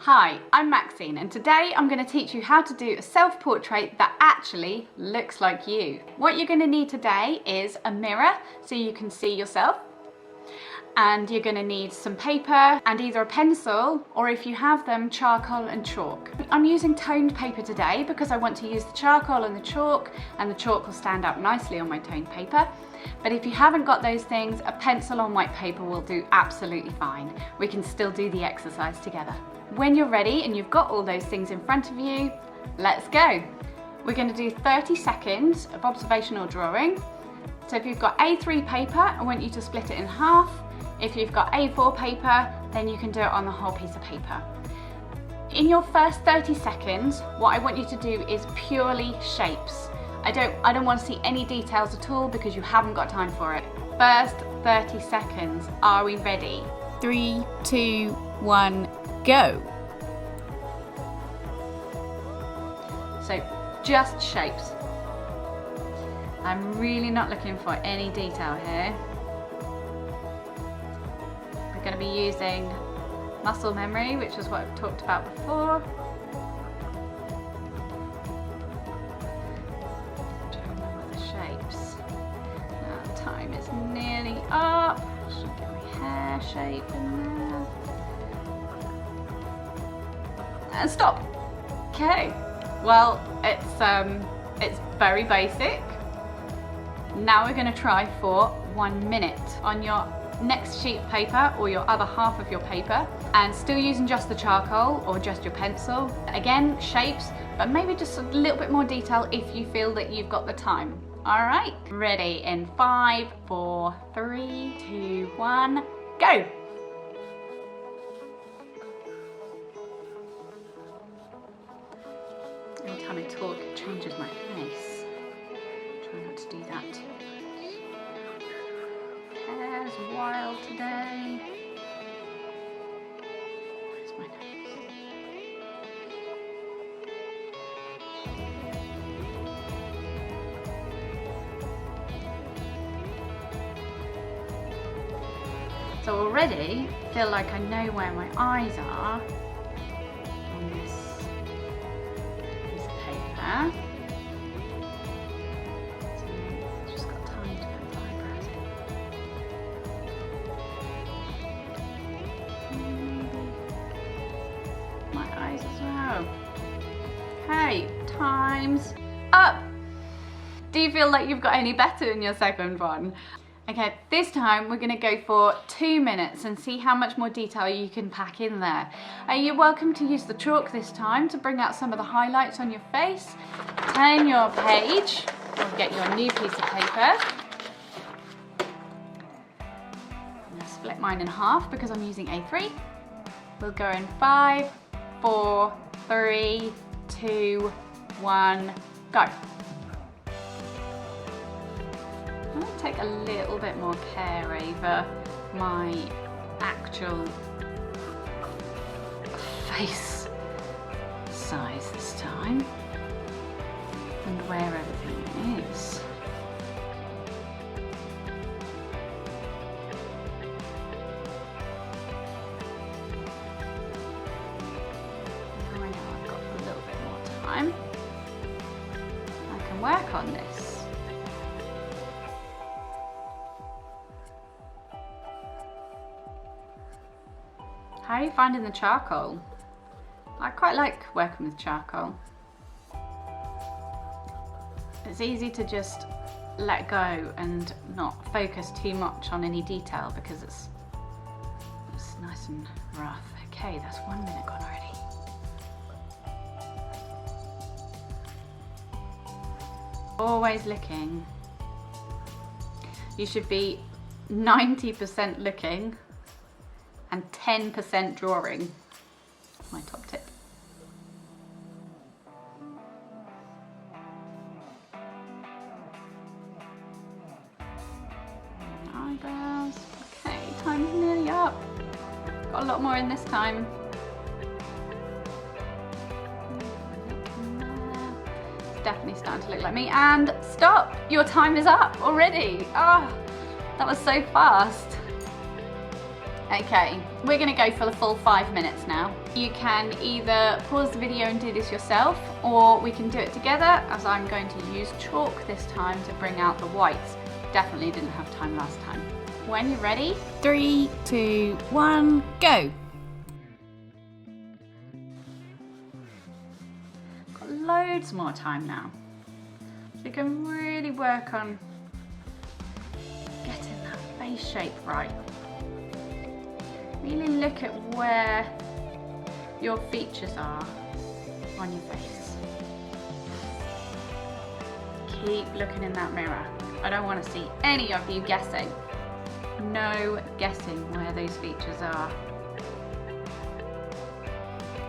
Hi, I'm Maxine and today I'm going to teach you how to do a self-portrait that actually looks like you. What you're going to need today is a mirror so you can see yourself, and you're going to need some paper and either a pencil or, if you have them, charcoal and chalk. I'm using toned paper today because I want to use the charcoal and the chalk will stand up nicely on my toned paper. But if you haven't got those things, a pencil on white paper will do absolutely fine. We can still do the exercise together. When you're ready and you've got all those things in front of you, let's go. We're going to do 30 seconds of observational drawing. So if you've got A3 paper, I want you to split it in half. If you've got A4 paper, then you can do it on the whole piece of paper. In your first 30 seconds, what I want you to do is purely shapes. I don't want to see any details at all because you haven't got time for it. First 30 seconds, are we ready? 3, 2, 1, go. So just shapes. I'm really not looking for any detail here. We're going to be using muscle memory, which is what I've talked about before. Shapes. Now time is nearly up. Should get my hair shape in there. And stop. Okay. Well, it's very basic. Now we're going to try for 1 minute on your next sheet of paper or your other half of your paper, and still using just the charcoal or just your pencil. Again, shapes, but maybe just a little bit more detail if you feel that you've got the time. All right, ready in 5, 4, 3, 2, 1, go. Every time I talk, it changes my face. Try not to do that too much. Hair's wild today. Where's my nose? So already feel like I know where my eyes are on this piece of paper. So I've just got time to put the eyebrows in. My eyes as well. Okay, time's up. Do you feel like you've got any better in your second one? Okay, this time we're going to go for 2 minutes and see how much more detail you can pack in there. You're welcome to use the chalk this time to bring out some of the highlights on your face. Turn your page or get your new piece of paper. I'm going to split mine in half because I'm using A3. We'll go in 5, 4, 3, 2, 1, go. I'm going to take a little bit more care over my actual face size this time and where everything is. Now I know I've got a little bit more time. I can work on this. How are you finding the charcoal? I quite like working with charcoal. It's easy to just let go and not focus too much on any detail because it's nice and rough. Okay, that's 1 minute gone already. Always looking. You should be 90% looking and 10% drawing. That's my top tip. Eyebrows. Okay, time's nearly up. Got a lot more in this time. It's definitely starting to look like me. And stop! Your time is up already. Ah, that was so fast. Okay, we're going to go for the full 5 minutes now. You can either pause the video and do this yourself, or we can do it together, as I'm going to use chalk this time to bring out the whites. Definitely didn't have time last time. When you're ready, 3, 2, 1, go! Got loads more time now. So you can really work on getting that face shape right. Really look at where your features are on your face. Keep looking in that mirror. I don't want to see any of you guessing. No guessing where those features are.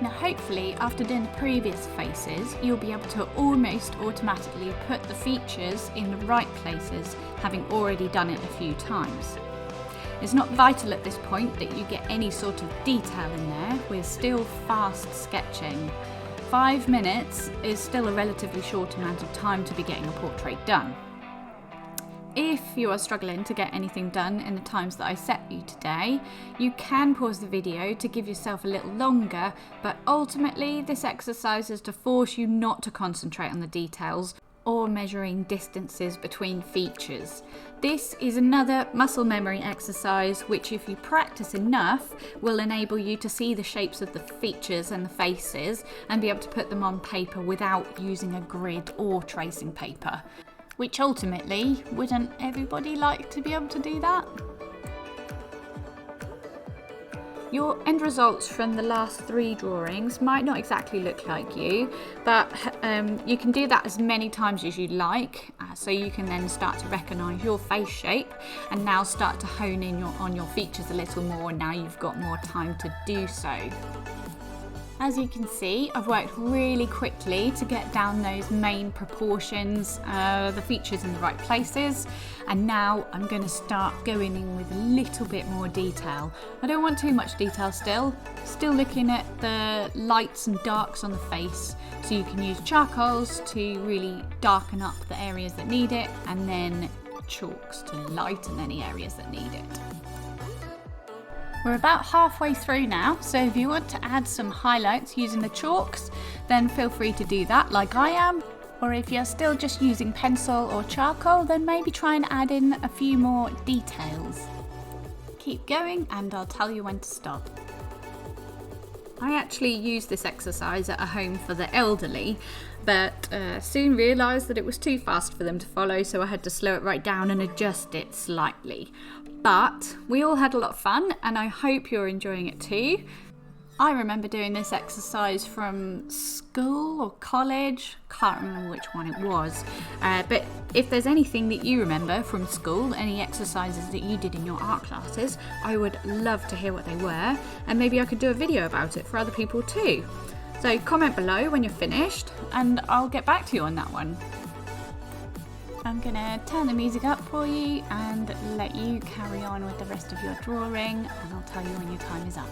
Now hopefully after doing the previous faces, you'll be able to almost automatically put the features in the right places, having already done it a few times. It's not vital at this point that you get any sort of detail in there. We're still fast sketching. 5 minutes is still a relatively short amount of time to be getting a portrait done. If you are struggling to get anything done in the times that I set you today, you can pause the video to give yourself a little longer, but ultimately this exercise is to force you not to concentrate on the details or measuring distances between features. This is another muscle memory exercise which, if you practice enough, will enable you to see the shapes of the features and the faces and be able to put them on paper without using a grid or tracing paper. Which ultimately, wouldn't everybody like to be able to do that? Your end results from the last 3 drawings might not exactly look like you, but you can do that as many times as you like, so you can then start to recognise your face shape and now start to hone in on your features a little more. Now you've got more time to do so. As you can see, I've worked really quickly to get down those main proportions, the features in the right places, and now I'm going to start going in with a little bit more detail. I don't want too much detail still looking at the lights and darks on the face, so you can use charcoals to really darken up the areas that need it, and then chalks to lighten any areas that need it. We're about halfway through now, so if you want to add some highlights using the chalks, then feel free to do that like I am. Or if you're still just using pencil or charcoal, then maybe try and add in a few more details. Keep going and I'll tell you when to stop. I actually used this exercise at a home for the elderly, but soon realised that it was too fast for them to follow, so I had to slow it right down and adjust it slightly. But we all had a lot of fun and I hope you're enjoying it too. I remember doing this exercise from school or college, can't remember which one it was, but if there's anything that you remember from school, any exercises that you did in your art classes, I would love to hear what they were, and maybe I could do a video about it for other people too. So comment below when you're finished and I'll get back to you on that one. I'm going to turn the music up for you and let you carry on with the rest of your drawing, and I'll tell you when your time is up.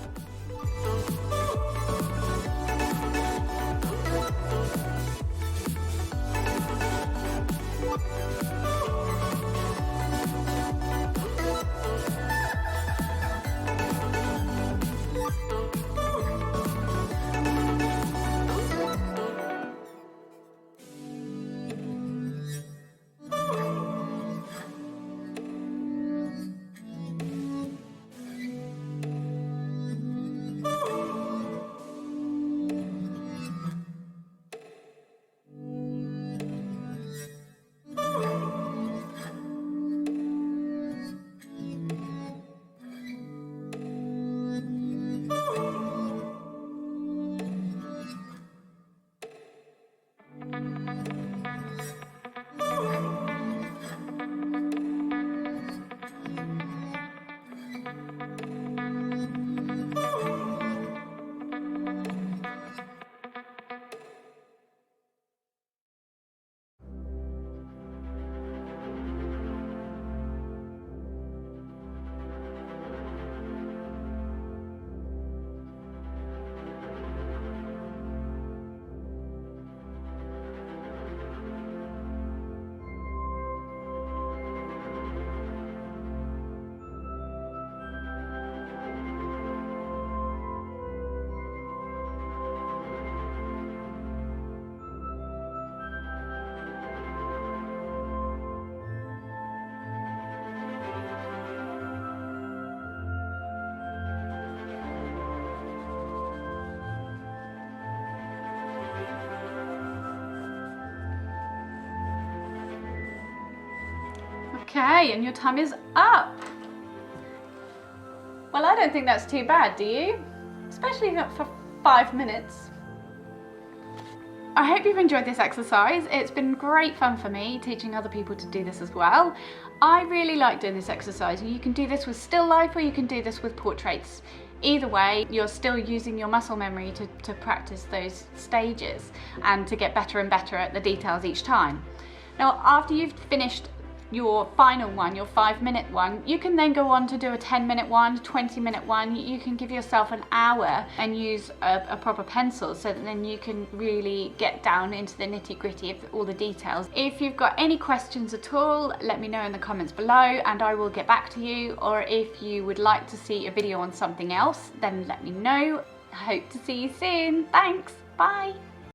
Okay, and your time is up. Well, I don't think that's too bad, do you? Especially not for 5 minutes. I hope you've enjoyed this exercise. It's been great fun for me teaching other people to do this as well. I really like doing this exercise. You can do this with still life or you can do this with portraits. Either way, you're still using your muscle memory to practice those stages and to get better and better at the details each time. Now, after you've finished your final one, your 5-minute one, you can then go on to do a 10-minute one, 20-minute one. You can give yourself an hour and use a proper pencil so that then you can really get down into the nitty-gritty of all the details. If you've got any questions at all, let me know in the comments below and I will get back to you. Or if you would like to see a video on something else, then let me know. I hope to see you soon. Thanks. Bye.